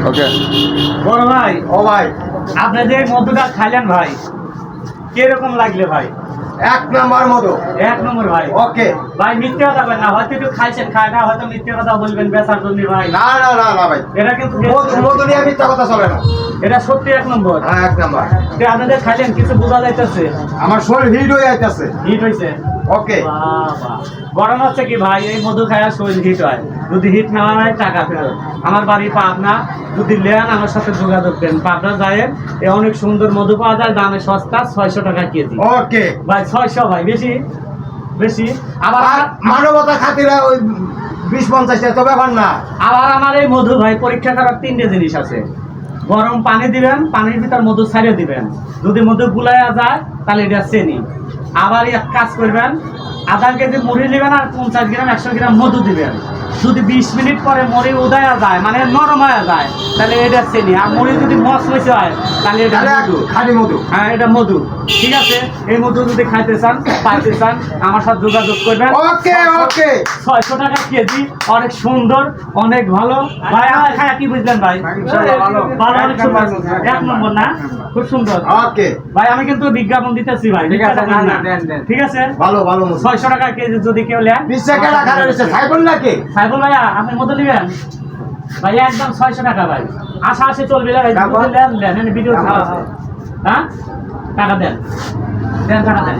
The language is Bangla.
ওকে বড় ভাই, ও ভাই, আপনি যে মধুটা খাইলেন ভাই, কিরকম লাগলে ভাই? এক নাম্বার মধু। এক নম্বর ভাই। ওকে ভাই মিথ্যে কথা বলবেন না, হয়তো একটু খাইছেন, খায় না হয়তো মিথ্যে কথা বলবেন বেচার জন্য ভাই। না না না না ভাই, এটা কিন্তু মধু নিয়ে মিথ্যা কথা চলে না। এটা সত্যি এক নম্বর। হ্যাঁ এক নাম্বার। যে আপনাদের খাইলেন কিছু বোঝা যাইতেছে, আমার শরীর হিট হয়ে যাইতেছে। হিট হয়েছে। ওকে গরম হচ্ছে কি ভাই, এই মধু খাইয়া শরীর হিট হয়। যদি হিট না হয় টাকা ফেরত। আমার বাড়ি পাবনা, যদি নেন আমার সাথে যোগাযোগ করেন। পাবনা যায় এ অনেক সুন্দর মধু পাওয়া যায়, দামে সস্তা, 600 টাকা কেজি। ওকে ভাই 600 ভাই, বেশি বেশি। আবার আর মানবতা খাতিরে ওই 20-50 টাকা তো ব্যাপার না। আবার আমার এই মধু ভাই পরীক্ষা করার 3টে জিনিস আছে। গরম পানি দিবেন, পানির ভিতর মধু ছাড়িয়ে দিবেন। যদি মধু গুলাইয়া যায় তাহলে এটা চেনি। আবার এক কাজ করবেন, আধা কেজি মুড়ি দিবেন আর 50 গ্রাম 100 গ্রাম মধু দিবেন। যদি 20 মিনিট পরে মুড়ি উদায়া যায়, মানে নরম হয়ে যায়, তাহলে এটা চেনি। আর মুড়ি যদি মচমচে হয় তাহলে এটা মধু। খালি মধু। হ্যাঁ এটা মধু। ঠিক আছে, এই মধু যদি খাইতে চান, পাইতে চান, আমার সাথে যোগাযোগ করবেন। ওকে ওকে 600 টাকা কেজি, অনেক সুন্দর, অনেক ভালো। ভাই আপনি খায়া কি বুঝলেন ভাই? ভালো। ভালো, অনেক সুন্দর। এক নম্বর না, খুব সুন্দর। ওকে ভাই আমি কিন্তু বিজ্ঞাপন দিতেছি ভাই, ঠিক আছে, না, না, দেন, দেন। ঠিক আছে। ভালো ভালো মধু। 600 টাকা কেজি যদি কেউ নেন। 20 টাকা রাখা রয়েছে, সাইবল নাকি? সাইফুল ভাইয়া আপনি মধু নেবেন ভাই, একদম 600 টাকা ভাই। আশা চলবে না ভাই, নেন ভিডিও। হ্যাঁ টাকা দেন, দেন টাকা দেন।